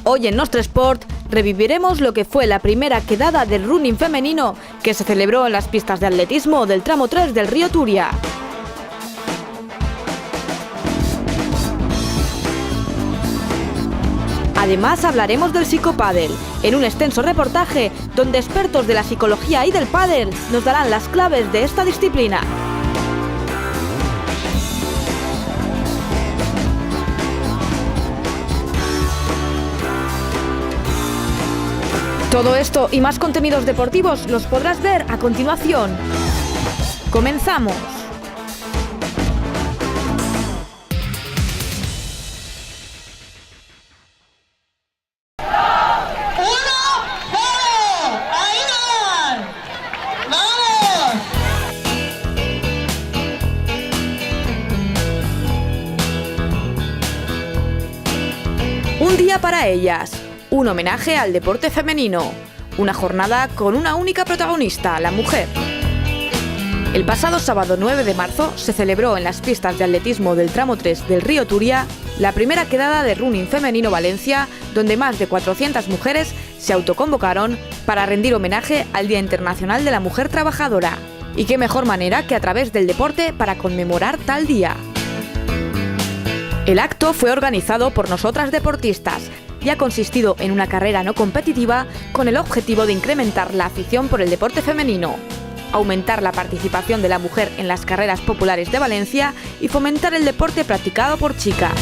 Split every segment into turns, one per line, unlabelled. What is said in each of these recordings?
Hoy en Nostre Sport reviviremos lo que fue la primera quedada del running femenino que se celebró en las pistas de atletismo del tramo 3 del río Turia. Además hablaremos del psicopádel, en un extenso reportaje donde expertos de la psicología y del pádel nos darán las claves de esta disciplina. Todo esto y más contenidos deportivos los podrás ver a continuación. ¡Comenzamos! Un día para ellas, un homenaje al deporte femenino, una jornada con una única protagonista, la mujer. El pasado sábado 9 de marzo se celebró en las pistas de atletismo del tramo 3 del río Turia la primera quedada de running femenino Valencia, donde más de 400 mujeres se autoconvocaron para rendir homenaje al Día Internacional de la Mujer Trabajadora. Y qué mejor manera que a través del deporte para conmemorar tal día. El acto fue organizado por nosotras deportistas y ha consistido en una carrera no competitiva con el objetivo de incrementar la afición por el deporte femenino, aumentar la participación de la mujer en las carreras populares de Valencia y fomentar el deporte practicado por chicas.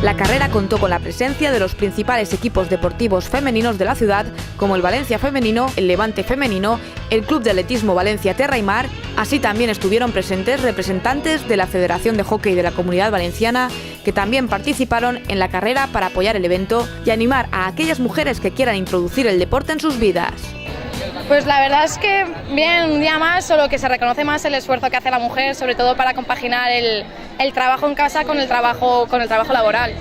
La carrera contó con la presencia de los principales equipos deportivos femeninos de la ciudad, como el Valencia Femenino, el Levante Femenino, el Club de Atletismo Valencia Terra y Mar. Así también estuvieron presentes representantes de la Federación de Hockey de la Comunidad Valenciana, que también participaron en la carrera para apoyar el evento y animar a aquellas mujeres que quieran introducir el deporte en sus vidas.
Pues la verdad es que bien, un día más, solo que se reconoce más el esfuerzo que hace la mujer, sobre todo para compaginar el trabajo en casa con el trabajo laboral.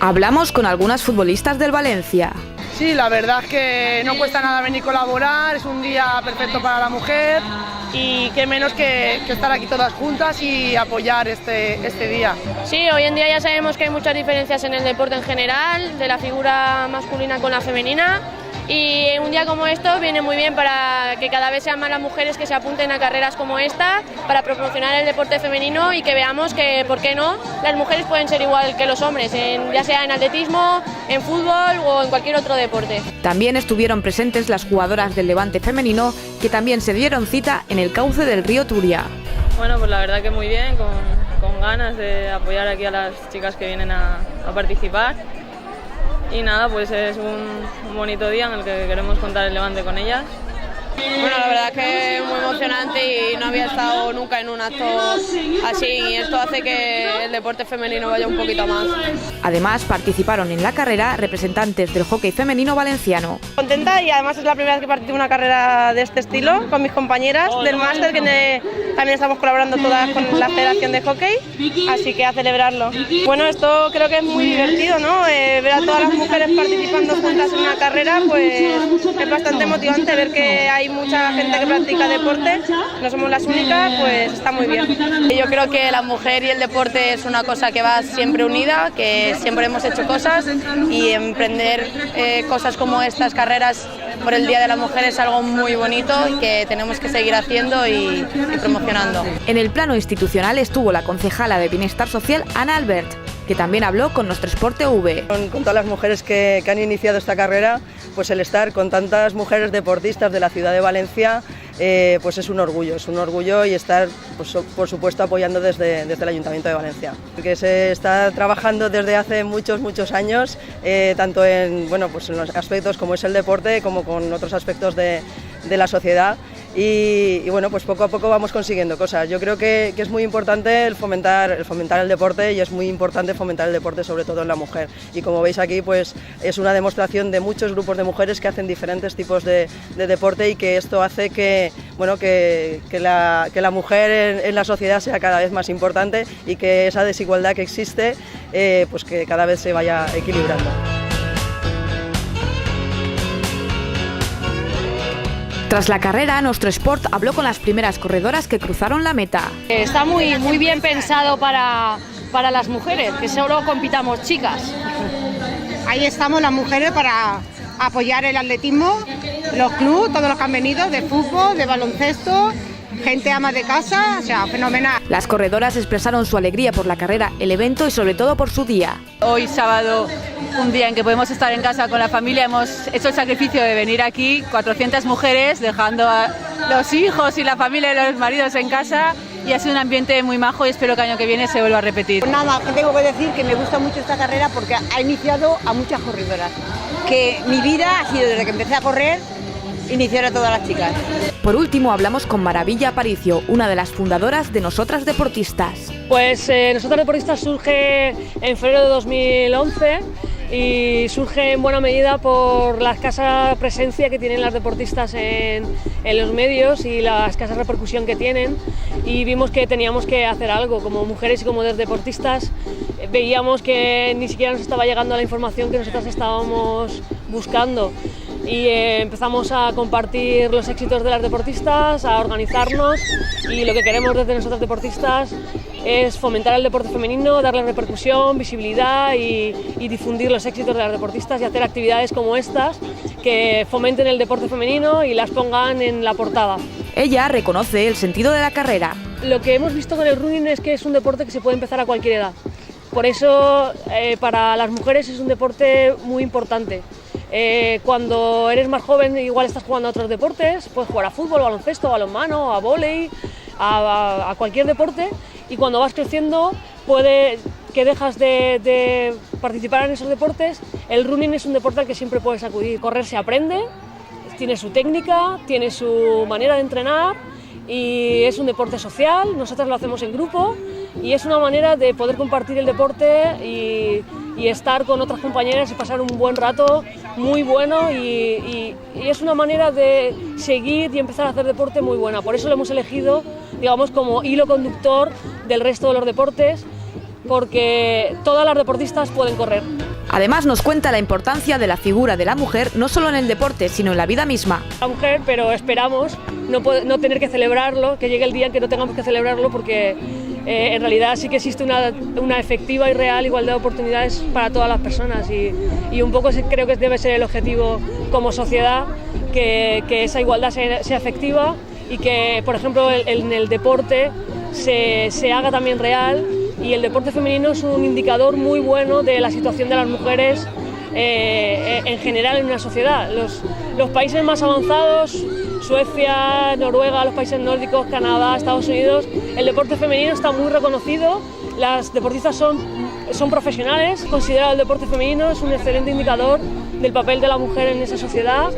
Hablamos con algunas futbolistas del Valencia.
Sí, la verdad es que no cuesta nada venir a colaborar, es un día perfecto para la mujer y qué menos que estar aquí todas juntas y apoyar este día.
Sí, hoy en día ya sabemos que hay muchas diferencias en el deporte en general, de la figura masculina con la femenina. Y un día como esto viene muy bien para que cada vez sean más las mujeres que se apunten a carreras como esta, para promocionar el deporte femenino y que veamos que, ¿por qué no?, las mujeres pueden ser igual que los hombres, ya sea en atletismo, en fútbol o en cualquier otro deporte.
También estuvieron presentes las jugadoras del Levante Femenino, que también se dieron cita en el cauce del río Turia.
Bueno, pues la verdad que muy bien, con ganas de apoyar aquí a las chicas que vienen a participar. Y nada, pues es un bonito día en el que queremos contar el Levante con ellas.
Bueno, la verdad que es muy emocionante y no había estado nunca en un acto así y esto hace que el deporte femenino vaya un poquito más.
Además, participaron en la carrera representantes del hockey femenino valenciano.
Contenta y además es la primera vez que participo en una carrera de este estilo con mis compañeras del máster, que también estamos colaborando todas con la Federación de Hockey, así que a celebrarlo. Bueno, esto creo que es muy divertido, ¿no? Ver a todas las mujeres participando juntas en una carrera, pues es bastante motivante ver que hay mucha gente que practica deporte, no somos las únicas, pues está muy bien.
Yo creo que la mujer y el deporte es una cosa que va siempre unida, que siempre hemos hecho cosas y emprender cosas como estas carreras por el Día de la Mujer es algo muy bonito y que tenemos que seguir haciendo y promocionando.
En el plano institucional estuvo la concejala de Bienestar Social, Ana Albert, que también habló con Nostre Sport TV.
Con todas las mujeres que han iniciado esta carrera, pues el estar con tantas mujeres deportistas de la ciudad de Valencia, pues es un orgullo y estar, pues, por supuesto, apoyando desde el Ayuntamiento de Valencia. Que se está trabajando desde hace muchos años, tanto en los aspectos como es el deporte, como con otros aspectos de la sociedad. Y bueno, pues poco a poco vamos consiguiendo cosas. Yo creo que es muy importante el fomentar el deporte y es muy importante fomentar el deporte sobre todo en la mujer. Y como veis aquí, pues es una demostración de muchos grupos de mujeres que hacen diferentes tipos de deporte y que esto hace que la mujer en la sociedad sea cada vez más importante y que esa desigualdad que existe, pues que cada vez se vaya equilibrando.
Tras la carrera, Nostre Sport habló con las primeras corredoras que cruzaron la meta.
Está muy bien pensado para
para las mujeres, que solo compitamos chicas.
Ahí estamos las mujeres para apoyar el atletismo, los clubes, todos los que han venido, de fútbol, de baloncesto, gente ama de casa, o sea, fenomenal.
Las corredoras expresaron su alegría por la carrera, el evento y sobre todo por su día.
Hoy sábado, un día en que podemos estar en casa con la familia, hemos hecho el sacrificio de venir aquí, 400 mujeres, dejando a los hijos y la familia y los maridos en casa, y ha sido un ambiente muy majo y espero que el año que viene se vuelva a repetir.
Pues nada, tengo que decir que me gusta mucho esta carrera porque ha iniciado a muchas corredoras, que mi vida ha sido desde que empecé a correr, iniciar a todas las chicas.
Por último hablamos con Maravilla Aparicio, una de las fundadoras de Nosotras Deportistas.
Pues Nosotras Deportistas surge en febrero de 2011 y surge en buena medida por la escasa presencia que tienen las deportistas en los medios y la escasa repercusión que tienen, y vimos que teníamos que hacer algo como mujeres y como deportistas. Veíamos que ni siquiera nos estaba llegando la información que nosotras estábamos buscando y empezamos a compartir los éxitos de las deportistas, a organizarnos, y lo que queremos desde Nosotras Deportistas es fomentar el deporte femenino, darle repercusión, visibilidad y difundir los éxitos de las deportistas y hacer actividades como estas que fomenten el deporte femenino y las pongan en la portada.
Ella reconoce el sentido de la carrera.
Lo que hemos visto con el running es que es un deporte que se puede empezar a cualquier edad. Por eso para las mujeres es un deporte muy importante. Cuando eres más joven igual estás jugando a otros deportes, puedes jugar a fútbol, baloncesto, balonmano, a vóley, a cualquier deporte, y cuando vas creciendo puede que dejas de participar en esos deportes. El running es un deporte al que siempre puedes acudir. Correr se aprende, tiene su técnica, tiene su manera de entrenar y es un deporte social. Nosotros lo hacemos en grupo y es una manera de poder compartir el deporte y estar con otras compañeras y pasar un buen rato muy bueno, y es una manera de seguir y empezar a hacer deporte muy buena. Por eso lo hemos elegido, digamos, como hilo conductor del resto de los deportes, porque todas las deportistas pueden correr.
Además nos cuenta la importancia de la figura de la mujer no solo en el deporte, sino en la vida misma.
La mujer, pero esperamos no tener que celebrarlo, que llegue el día en que no tengamos que celebrarlo, porque en realidad sí que existe una efectiva y real igualdad de oportunidades para todas las personas, y un poco creo que debe ser el objetivo como sociedad, que esa igualdad sea efectiva y que, por ejemplo, en el deporte se haga también real. Y el deporte femenino es un indicador muy bueno de la situación de las mujeres en general en una sociedad. Los países más avanzados, Suecia, Noruega, los países nórdicos, Canadá, Estados Unidos, el deporte femenino está muy reconocido, las deportistas son profesionales. Considerado el deporte femenino es un excelente indicador del papel de la mujer en esa sociedad,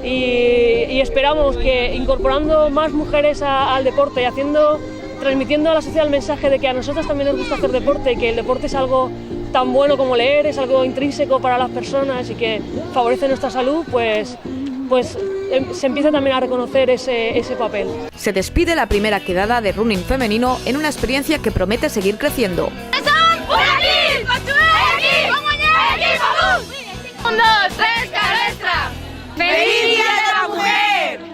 y esperamos que incorporando más mujeres al deporte y transmitiendo a la sociedad el mensaje de que a nosotros también nos gusta hacer deporte, y que el deporte es algo tan bueno como leer, es algo intrínseco para las personas y que favorece nuestra salud, pues se empieza también a reconocer ese papel.
Se despide la primera quedada de running femenino en una experiencia que promete seguir creciendo.
¡1, 2, 3, cabestra! ¡Feliz Día de la Mujer!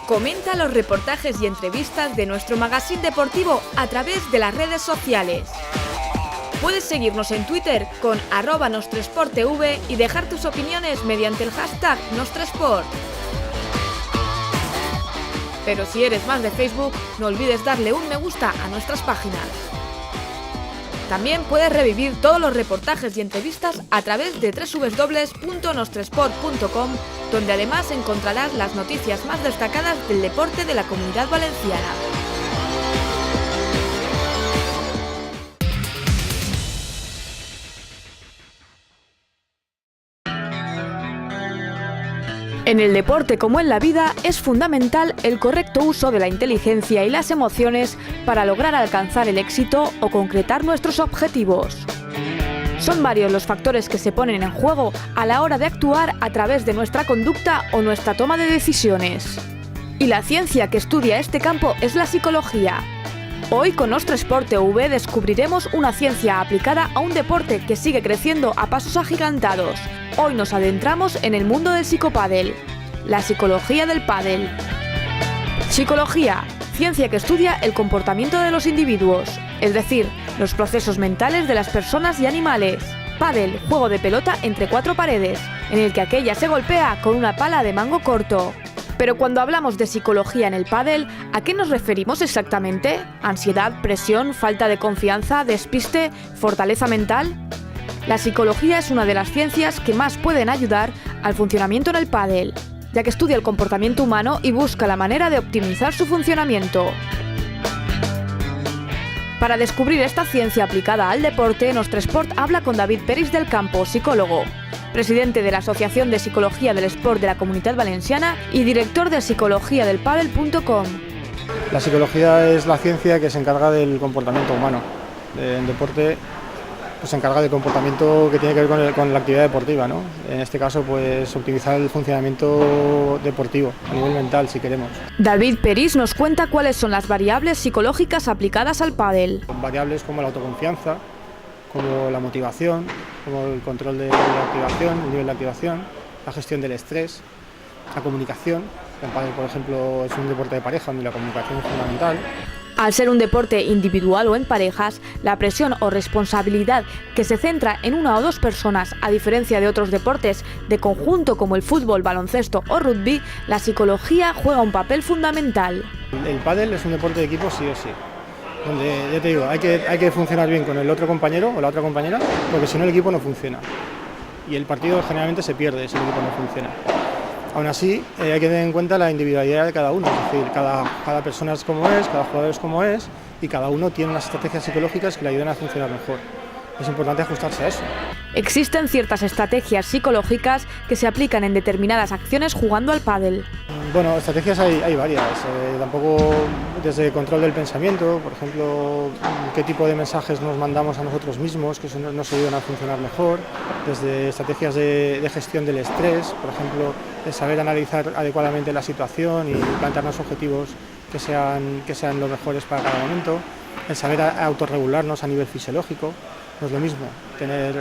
Comenta los reportajes y entrevistas de nuestro magazine deportivo a través de las redes sociales. Puedes seguirnos en Twitter con @NostresportTV y dejar tus opiniones mediante el hashtag Nostresport. Pero si eres más de Facebook, no olvides darle un me gusta a nuestras páginas. También puedes revivir todos los reportajes y entrevistas a través de www.nostresport.com, donde además encontrarás las noticias más destacadas del deporte de la Comunidad Valenciana. En el deporte, como en la vida, es fundamental el correcto uso de la inteligencia y las emociones para lograr alcanzar el éxito o concretar nuestros objetivos. Son varios los factores que se ponen en juego a la hora de actuar a través de nuestra conducta o nuestra toma de decisiones. Y la ciencia que estudia este campo es la psicología. Hoy con Nostresport TV descubriremos una ciencia aplicada a un deporte que sigue creciendo a pasos agigantados. Hoy nos adentramos en el mundo del psicopádel, la psicología del pádel. Psicología, ciencia que estudia el comportamiento de los individuos, es decir, los procesos mentales de las personas y animales. Pádel, juego de pelota entre 4 paredes, en el que aquella se golpea con una pala de mango corto. Pero cuando hablamos de psicología en el pádel, ¿a qué nos referimos exactamente? ¿Ansiedad, presión, falta de confianza, despiste, fortaleza mental? La psicología es una de las ciencias que más pueden ayudar al funcionamiento en el pádel, ya que estudia el comportamiento humano y busca la manera de optimizar su funcionamiento. Para descubrir esta ciencia aplicada al deporte, Nostresport habla con David Peris del Campo, psicólogo, presidente de la Asociación de Psicología del Sport de la Comunidad Valenciana y director de psicologiadelpadel.com.
La psicología es la ciencia que se encarga del comportamiento humano. En deporte pues se encarga del comportamiento que tiene que ver con la actividad deportiva, ¿no? En este caso, pues optimizar el funcionamiento deportivo a nivel mental, si queremos.
David Peris nos cuenta cuáles son las variables psicológicas aplicadas al pádel.
Variables como la autoconfianza, como la motivación, como el control de la activación, el nivel de activación, la gestión del estrés, la comunicación. El pádel, por ejemplo, es un deporte de pareja donde la comunicación es fundamental.
Al ser un deporte individual o en parejas, la presión o responsabilidad que se centra en una o dos personas, a diferencia de otros deportes de conjunto como el fútbol, baloncesto o rugby, la psicología juega un papel fundamental.
El pádel es un deporte de equipo sí o sí, donde, ya te digo, hay que funcionar bien con el otro compañero o la otra compañera, porque si no el equipo no funciona. Y el partido generalmente se pierde si el equipo no funciona. Aún así, hay que tener en cuenta la individualidad de cada uno, es decir, cada persona es como es, cada jugador es como es y cada uno tiene unas estrategias psicológicas que le ayudan a funcionar mejor. Es importante ajustarse a eso.
Existen ciertas estrategias psicológicas que se aplican en determinadas acciones jugando al pádel.
Bueno, estrategias hay varias, tampoco desde control del pensamiento, por ejemplo, qué tipo de mensajes nos mandamos a nosotros mismos, que eso nos ayudan a funcionar mejor, desde estrategias de gestión del estrés, por ejemplo, de saber analizar adecuadamente la situación y plantearnos objetivos que sean los mejores para cada momento, el saber autorregularnos a nivel fisiológico. No es lo mismo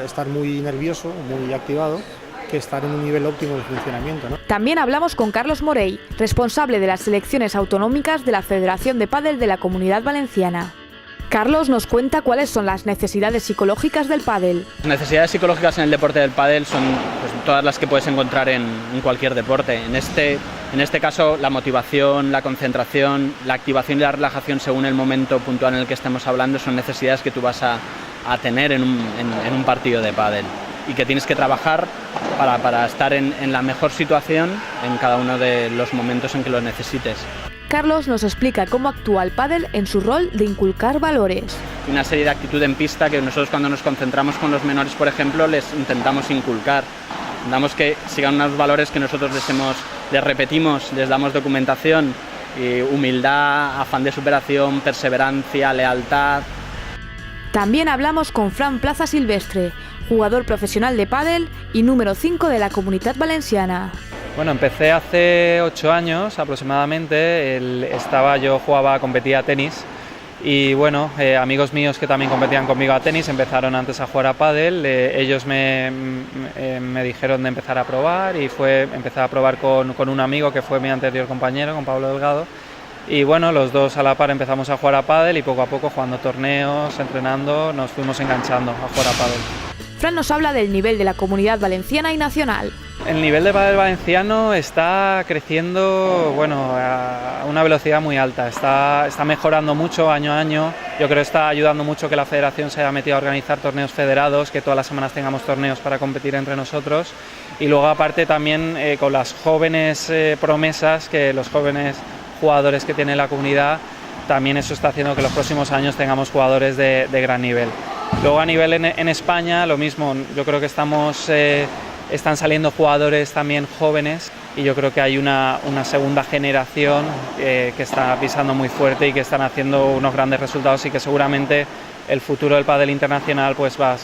estar muy nervioso, muy activado, que estar en un nivel óptimo de funcionamiento, ¿no?
También hablamos con Carlos Morey, responsable de las selecciones autonómicas de la Federación de Pádel de la Comunidad Valenciana. Carlos nos cuenta cuáles son las necesidades psicológicas del pádel.
Las necesidades psicológicas en el deporte del pádel son todas las que puedes encontrar en cualquier deporte. En este caso, la motivación, la concentración, la activación y la relajación según el momento puntual en el que estemos hablando son necesidades que tú vas a tener en un partido de pádel y que tienes que trabajar para estar en la mejor situación en cada uno de los momentos en que lo necesites.
Carlos nos explica cómo actúa el pádel en su rol de inculcar valores.
Una serie de actitud en pista que nosotros cuando nos concentramos con los menores, por ejemplo, les intentamos inculcar. Intentamos que sigan unos valores que nosotros les repetimos, les damos documentación, humildad, afán de superación, perseverancia, lealtad.
También hablamos con Fran Plaza Silvestre, jugador profesional de pádel y número 5 de la Comunidad Valenciana.
Bueno, empecé hace 8 años aproximadamente, competía a tenis y bueno, amigos míos que también competían conmigo a tenis empezaron antes a jugar a pádel, ellos me dijeron de empezar a probar y empecé a probar con un amigo que fue mi anterior compañero, con Pablo Delgado. Y bueno, los dos a la par empezamos a jugar a pádel y poco a poco jugando torneos, entrenando, nos fuimos enganchando a jugar a pádel.
Fran nos habla del nivel de la Comunidad Valenciana y nacional.
El nivel de pádel valenciano está creciendo, bueno, a una velocidad muy alta, está mejorando mucho año a año. Yo creo que está ayudando mucho que la federación se haya metido a organizar torneos federados, que todas las semanas tengamos torneos para competir entre nosotros. Y luego aparte también con las jóvenes promesas, que los jóvenes jugadores que tiene la comunidad, también eso está haciendo que los próximos años tengamos jugadores de gran nivel. Luego a nivel en España lo mismo, yo creo que están saliendo jugadores también jóvenes y yo creo que hay una segunda generación que está pisando muy fuerte y que están haciendo unos grandes resultados y que seguramente el futuro del pádel internacional pues van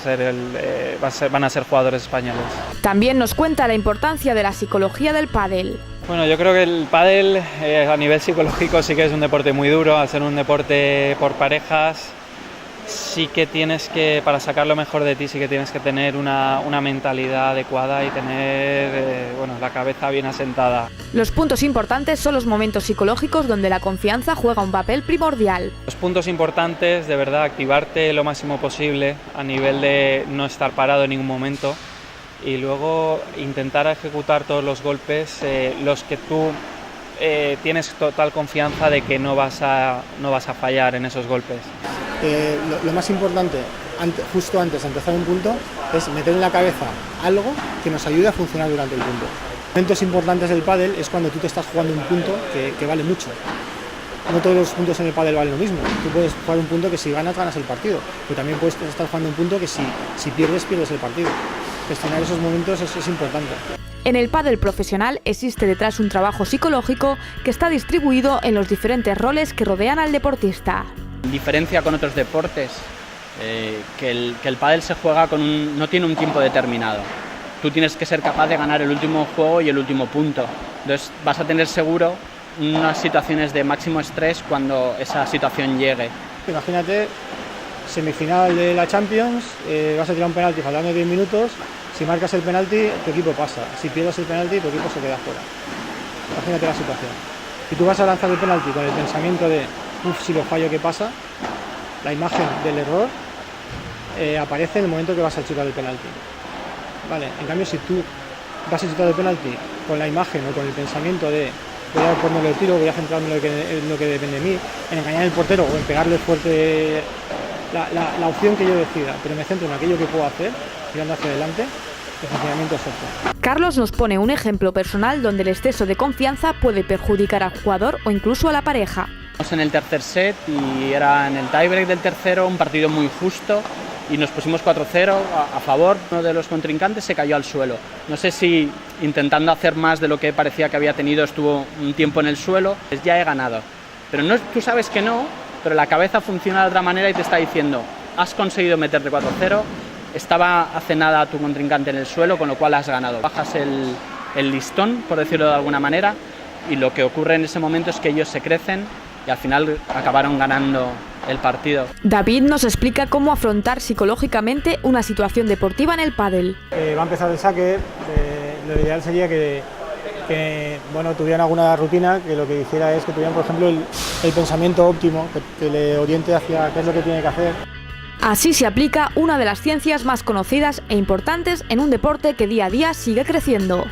a ser jugadores españoles.
También nos cuenta la importancia de la psicología del pádel.
Bueno, yo creo que el pádel a nivel psicológico sí que es un deporte muy duro, al ser un deporte por parejas. Sí que tienes que, para sacar lo mejor de ti, sí que tienes que tener una mentalidad adecuada y tener la cabeza bien asentada.
Los puntos importantes son los momentos psicológicos donde la confianza juega un papel primordial.
Los puntos importantes, de verdad, activarte lo máximo posible a nivel de no estar parado en ningún momento y luego intentar ejecutar todos los golpes, los que tú tienes total confianza de que no vas a fallar en esos golpes.
Lo más importante, justo antes de empezar un punto, es meter en la cabeza algo que nos ayude a funcionar durante el punto. Momentos importantes del pádel es cuando tú te estás jugando un punto que vale mucho. No todos los puntos en el pádel valen lo mismo. Tú puedes jugar un punto que si ganas, ganas el partido, pero también puedes estar jugando un punto que si pierdes, pierdes el partido. Gestionar esos momentos es importante.
En el pádel profesional existe detrás un trabajo psicológico que está distribuido en los diferentes roles que rodean al deportista.
En diferencia con otros deportes, que el pádel se juega no tiene un tiempo determinado. Tú tienes que ser capaz de ganar el último juego y el último punto. Entonces vas a tener seguro unas situaciones de máximo estrés cuando esa situación llegue.
Imagínate, semifinal de la Champions, vas a tirar un penalti faltando 10 minutos, si marcas el penalti tu equipo pasa, si pierdes el penalti tu equipo se queda fuera. Imagínate la situación. Si tú vas a lanzar el penalti con el pensamiento de si lo fallo, ¿qué pasa? La imagen del error aparece en el momento que vas a chutar el penalti. Vale, en cambio si tú vas a chutar el penalti con la imagen o con el pensamiento de voy a ponerle el tiro, voy a centrarme en lo que depende de mí, en engañar al portero o en pegarle fuerte la opción que yo decida, pero me centro en aquello que puedo hacer, mirando hacia adelante, el funcionamiento es otro.
Carlos nos pone un ejemplo personal donde el exceso de confianza puede perjudicar al jugador o incluso a la pareja.
En el tercer set y era en el tiebreak del tercero, un partido muy justo y nos pusimos 4-0 a favor. Uno de los contrincantes se cayó al suelo. No sé si intentando hacer más de lo que parecía que había tenido estuvo un tiempo en el suelo, pues ya he ganado. Pero no, tú sabes que no, pero la cabeza funciona de otra manera y te está diciendo has conseguido meterte 4-0, estaba hace nada tu contrincante en el suelo, con lo cual has ganado. Bajas el listón, por decirlo de alguna manera, y lo que ocurre en ese momento es que ellos se crecen y al final acabaron ganando el partido.
David nos explica cómo afrontar psicológicamente una situación deportiva en el pádel.
Va a empezar el saque, lo ideal sería que tuvieran alguna rutina que lo que hiciera es que tuvieran, por ejemplo, el pensamiento óptimo, que le oriente hacia qué es lo que tiene que hacer.
Así se aplica una de las ciencias más conocidas e importantes en un deporte que día a día sigue creciendo.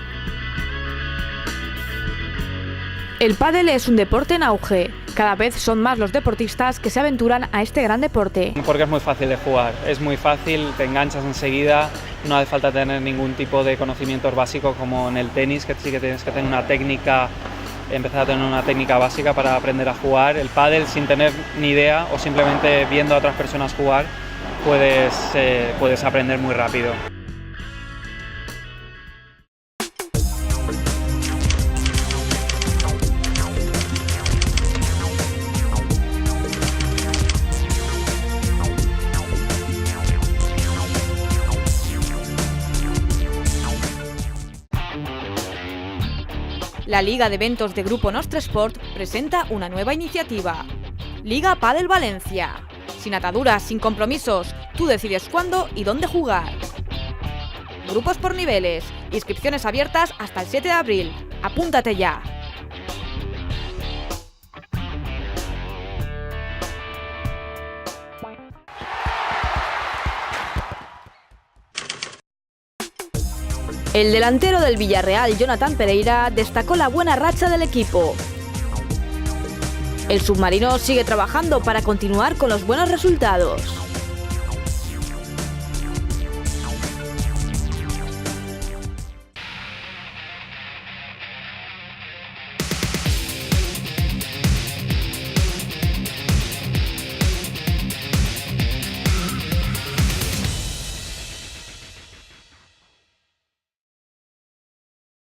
El pádel es un deporte en auge. Cada vez son más los deportistas que se aventuran a este gran deporte.
Porque es muy fácil de jugar, es muy fácil, te enganchas enseguida, no hace falta tener ningún tipo de conocimientos básicos como en el tenis, que sí que tienes que tener una técnica, empezar a tener una técnica básica para aprender a jugar. El pádel, sin tener ni idea o simplemente viendo a otras personas jugar, puedes aprender muy rápido.
La Liga de Eventos de Grupo Nostre Sport presenta una nueva iniciativa. Liga Pádel Valencia. Sin ataduras, sin compromisos, tú decides cuándo y dónde jugar. Grupos por niveles, inscripciones abiertas hasta el 7 de abril. ¡Apúntate ya! El delantero del Villarreal, Jonathan Pereira, destacó la buena racha del equipo. El submarino sigue trabajando para continuar con los buenos resultados.